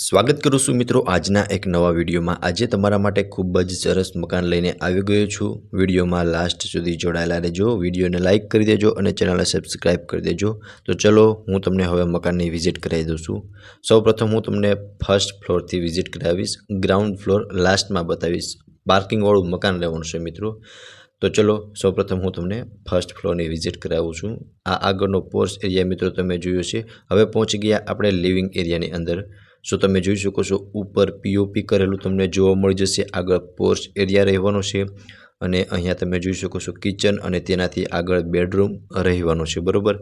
સ્વાગત કરું છું મિત્રો આજના એક નવા વિડીયોમાં। આજે તમારા માટે ખૂબ જ સરસ મકાન લઈને આવી ગયો છું। વિડીયોમાં લાસ્ટ સુધી જોડાયેલા રહેજો, વિડીયોને લાઇક કરી દેજો અને ચેનલને સબસ્ક્રાઇબ કરી દેજો। તો ચલો હું તમને હવે મકાનની વિઝિટ કરાવી દઉં છું। સૌપ્રથમ હું તમને ફર્સ્ટ ફ્લોરથી વિઝિટ કરાવીશ, ગ્રાઉન્ડ ફ્લોર લાસ્ટમાં બતાવીશ। પાર્કિંગવાળું મકાન રહેવાનું છે મિત્રો। તો ચલો સૌપ્રથમ હું તમને ફર્સ્ટ ફ્લોરની વિઝિટ કરાવું છું। આ આગળનો પોર્ચ એરિયા મિત્રો તમે જોયો છે। હવે પહોંચી ગયા આપણે લિવિંગ એરિયાની અંદર। सो તમે જોઈ શકો છો ઉપર પીઓપી કરેલું તમને જોવા મળી જશે। આગળ પોર્ચ એરિયા રહેવાનો છે અને અહીંયા તમે જોઈ શકો છો કિચન અને તેનાથી આગળ બેડરૂમ રહેવાનો છે, બરોબર।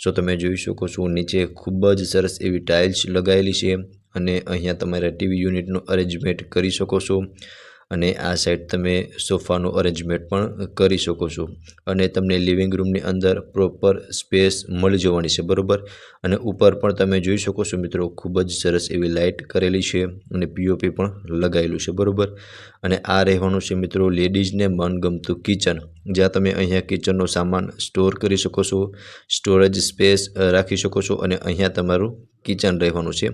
સો તમે જોઈ શકો છો નીચે ખૂબ જ સરસ એવી ટાઇલ્સ લગાવેલી છે અને અહીંયા તમારે ટીવી યુનિટનું અરેન્જમેન્ટ કરી શકો છો અને આ સાઈડ તમે સોફાનું અરેન્જમેન્ટ પણ કરી શકો છો અને તમને લિવિંગ રૂમની અંદર પ્રોપર સ્પેસ મળી જવાની છે, બરોબર। અને ઉપર પણ તમે જોઈ શકો છો મિત્રો ખૂબ જ સરસ એવી લાઇટ કરેલી છે અને પીઓપી પણ લગાવેલું છે, બરોબર। અને આ રહેવાનું છે મિત્રો લેડીઝને મનગમતું કિચન, જ્યાં તમે અહીંયા કિચનનો સામાન સ્ટોર કરી શકો છો, સ્ટોરેજ સ્પેસ રાખી શકો છો અને અહીંયા તમારું કિચન રહેવાનું છે।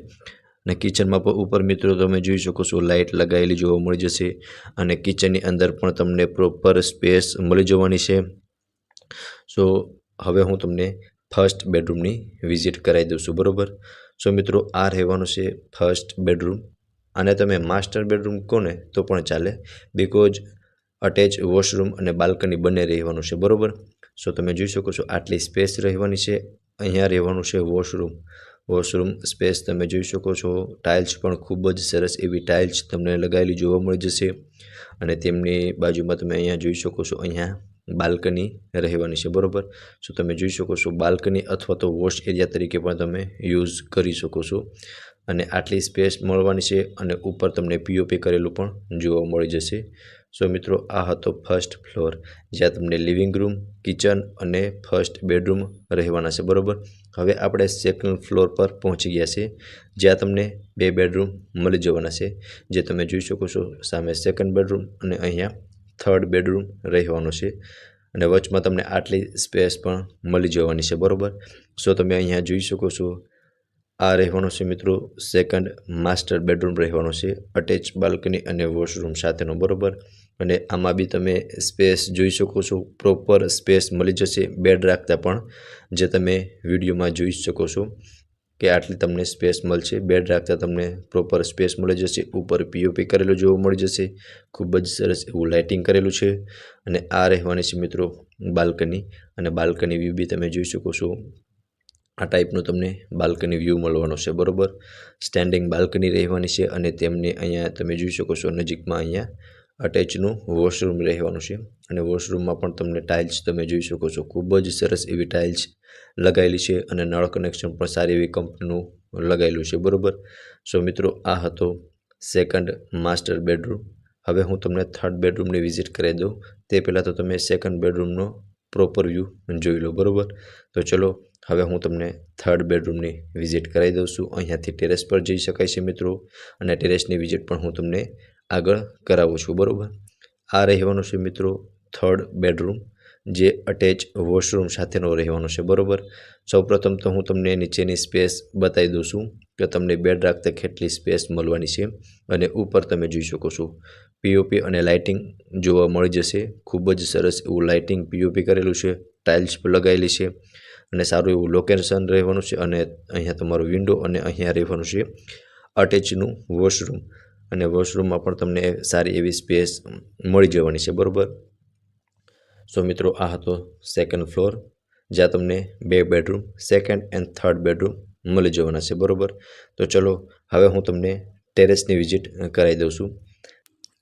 અને કિચનમાં પણ ઉપર મિત્રો તમે જોઈ શકો છો લાઇટ લગાવેલી જોવા મળી જશે અને કિચનની અંદર પણ તમને પ્રોપર સ્પેસ મળી જવાની છે। સો હવે હું તમને ફર્સ્ટ બેડરૂમની વિઝિટ કરાવી દઉં છું, બરોબર। સો મિત્રો આ રહેવાનું છે ફર્સ્ટ બેડરૂમ। આને તમે માસ્ટર બેડરૂમ કહો ને તો પણ ચાલે, બિકોઝ અટેચ વોશરૂમ અને બાલ્કની બંને રહેવાનું છે, બરોબર। સો તમે જોઈ શકો છો આટલી સ્પેસ રહેવાની છે। અહીંયા રહેવાનું છે વોશરૂમ સ્પેસ તમે જોઈ શકો છો। ટાઇલ્સ પણ ખૂબ જ સરસ એવી ટાઇલ્સ તમને લગાવેલી જોવા મળી જશે અને તેમની બાજુમાં તમે અહીંયા જોઈ શકો છો અહીંયા બાલ્કની રહેવાની છે, બરોબર। સો તમે જોઈ શકો છો બાલ્કની અથવા તો વોશ એરિયા તરીકે પણ તમે યુઝ કરી શકો છો અને આટલી સ્પેસ મળવાની છે અને ઉપર તમને પીઓપી કરેલું પણ જોવા મળી જશે। સો મિત્રો આ હતો ફર્સ્ટ ફ્લોર, જ્યાં તમને લિવિંગ રૂમ, કિચન અને ફર્સ્ટ બેડરૂમ રહેવાના છે, બરોબર। હવે આપણે સેકન્ડ ફ્લોર પર પહોંચી ગયા છે, જ્યાં તમને 2 બેડરૂમ મળી જવાના છે, જે તમે જોઈ શકો છો સામે સેકન્ડ બેડરૂમ અને અહીંયા થર્ડ બેડરૂમ રહેવાનો છે અને વચમાં તમને આટલી સ્પેસ પણ મળી જવાની છે, બરોબર। સો તમે અહીંયા જોઈ શકો છો આ રહેવાનો છે મિત્રો સેકન્ડ માસ્ટર બેડરૂમ રહેવાનો છે, અટેચ બાલ્કની અને વોશરૂમ સાથેનો, બરોબર। અને આમાં બી તમે સ્પેસ જોઈ શકો છો, પ્રોપર સ્પેસ મળી જશે બેડ રાખતા પણ, જે તમે વિડીયોમાં જોઈ શકો છો કે આટલી તમને સ્પેસ મળશે। બેડ રાખતા તમને પ્રોપર સ્પેસ મળી જશે। ઉપર પીઓપી કરેલું જોવા મળી જશે, ખૂબ જ સરસ એવું લાઇટિંગ કરેલું છે અને આ રહેવાની છે મિત્રો બાલ્કની અને બાલ્કની વ્યૂ બી તમે જોઈ શકો છો। આ ટાઈપનું તમને બાલ્કની વ્યૂ મળવાનો છે, બરોબર। સ્ટેન્ડિંગ બાલ્કની રહેવાની છે અને તેમને અહીંયા તમે જોઈ શકો છો નજીકમાં અહીંયા અટેચનું વોશરૂમ રહેવાનું છે અને વોશરૂમમાં પણ તમને ટાઇલ્સ તમે જોઈ શકો છો, ખૂબ જ સરસ એવી ટાઇલ્સ લગાવેલી છે અને નળ કનેક્શન પણ સારી એવી કંપનીનું લગાવેલું છે, બરોબર। સો મિત્રો આ હતો સેકન્ડ માસ્ટર બેડરૂમ। હવે હું તમને થર્ડ બેડરૂમની વિઝિટ કરાવી દઉં તે પહેલાં તો તમે સેકન્ડ બેડરૂમનો પ્રોપર વ્યૂ જોઈ લો, બરોબર। તો ચલો હવે હું તમને થર્ડ બેડરૂમની વિઝિટ કરાવી દઉં છું। અહીંયાથી ટેરેસ પર જઈ શકાય છે મિત્રો અને ટેરેસની વિઝિટ પણ હું તમને આગળ કરાવું છું, બરોબર। આ રહેવાનું છે મિત્રો થર્ડ બેડરૂમ, જે અટેચ વોશરૂમ સાથેનો રહેવાનો છે, બરોબર। સૌપ્રથમ તો હું તમને નીચેની સ્પેસ બતાવી દઉં છું કે તમને બેડ રાખતા કેટલી સ્પેસ મળવાની છે અને ઉપર તમે જોઈ શકો છો પીઓપી અને લાઇટિંગ જોવા મળી જશે। ખૂબ જ સરસ એવું લાઇટિંગ પીઓપી કરેલું છે, ટાઇલ્સ પણ લગાવેલી છે અને સારું એવું લોકેશન રહેવાનું છે અને અહીંયા તમારો વિન્ડો અને અહીંયા રહેવાનું છે અટેચનું વોશરૂમ અને વોશરૂમમાં પણ તમને સારી એવી સ્પેસ મળી જવાની છે, બરોબર। સો મિત્રો આ હતો સેકન્ડ ફ્લોર, જ્યાં તમને 2 bedroom second and third bedroom મળી જવાના છે, બરોબર। તો ચલો હવે હું તમને ટેરેસની વિઝિટ કરાવી દઉં છું।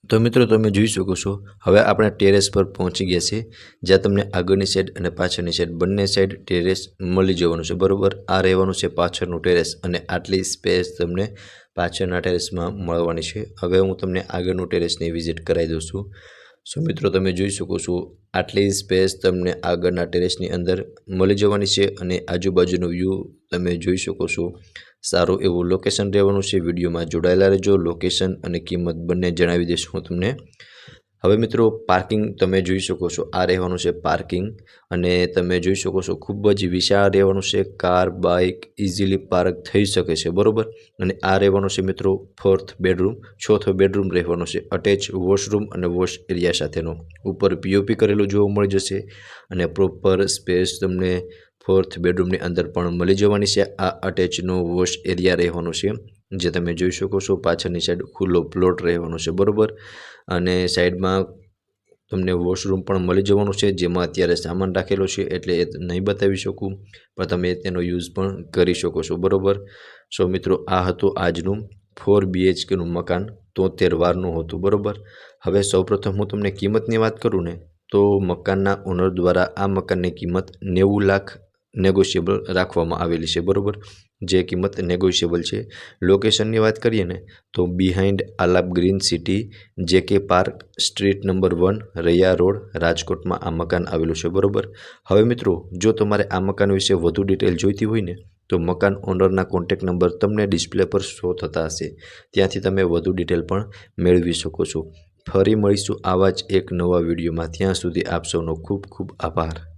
તો મિત્રો તમે જોઈ શકો છો હવે આપણે ટેરેસ પર પહોંચી ગયા છે, જ્યાં તમને આગળની સાઈડ અને પાછળની સાઈડ બંને સાઈડ ટેરેસ મળી જવાનું છે, બરોબર। આ રહેવાનું છે પાછળનું ટેરેસ અને આટલી સ્પેસ તમને પાછળના ટેરેસમાં મળવાની છે। હવે હું તમને આગળનું ટેરેસની વિઝિટ કરાવી દઉં છું। સો મિત્રો તમે જોઈ શકો છો આટલી સ્પેસ તમને આગળના ટેરેસની અંદર મળી જવાની છે અને આજુબાજુનો વ્યૂ તમે જોઈ શકો છો। સારું એવું લોકેશન રહેવાનું છે, વિડીયોમાં જોડાયેલા રહેજો, લોકેશન અને કિંમત બંને જણાવી દઈશ હું તમને। હવે મિત્રો પાર્કિંગ તમે જોઈ શકો છો, આ રહેવાનું છે પાર્કિંગ, અને તમે જોઈ શકો છો ખૂબ જ વિશાળ રહેવાનું છે. કાર બાઇક ઇઝીલી પાર્ક થઈ શકે છે, બરાબર. અને આ રહેવાનું છે મિત્રો 4th બેડરૂમ, 4થો બેડરૂમ રહેવાનો છે. અટેચ વોશરૂમ અને વોશ એરિયા સાથેનો, ઉપર પીઓપી કરેલું જોવા મળી જશે, અને પ્રોપર સ્પેસ તમને 4th બેડરૂમની અંદર પણ મળી જવાની છે. આ અટેચનો વોશ એરિયા રહેવાનો છે, જે તમે જોઈ શકો છો. પાછળની સાઈડ ખુલ્લો પ્લોટ રહેવાનો છે, બરાબર. અને સાઈડમાં તમને વોશરૂમ પણ મળી જવાનું છે, જેમાં અત્યારે સામાન રાખેલો છે એટલે એ નહીં બતાવી શકું, પણ તમે તેનો યુઝ પણ કરી શકો છો, બરાબર. સો મિત્રો, આ હતું આજનું 4 BHKનું મકાન, 73 વારનું હતું, બરાબર. હવે સૌપ્રથમ હું તમને કિંમતની વાત કરું ને, તો મકાનના ઓનર દ્વારા આ મકાનની કિંમત 90 લાખ નેગોશિયેબલ રાખવામાં આવેલી છે, બરાબર. જે કિંમત નેગોશિયેબલ છે. લોકેશનની વાત કરીએ ને, તો behind Alap green city, JK park, street number 1, Raiya road, રાજકોટમાં આ મકાન આવેલું છે, બરાબર. હવે મિત્રો, જો તમારે આ મકાન વિશે વધુ ડિટેલ જોઈતી હોય ને, તો મકાન ઓનરના કોન્ટેક્ટ નંબર તમને ડિસ્પ્લે પર શો થતા હશે, ત્યાંથી તમે વધુ ડિટેલ પણ મેળવી શકો છો. ફરી મળીશું આવા જ એક નવા વિડીયોમાં. ત્યાં સુધી આપ સૌનો ખૂબ ખૂબ આભાર.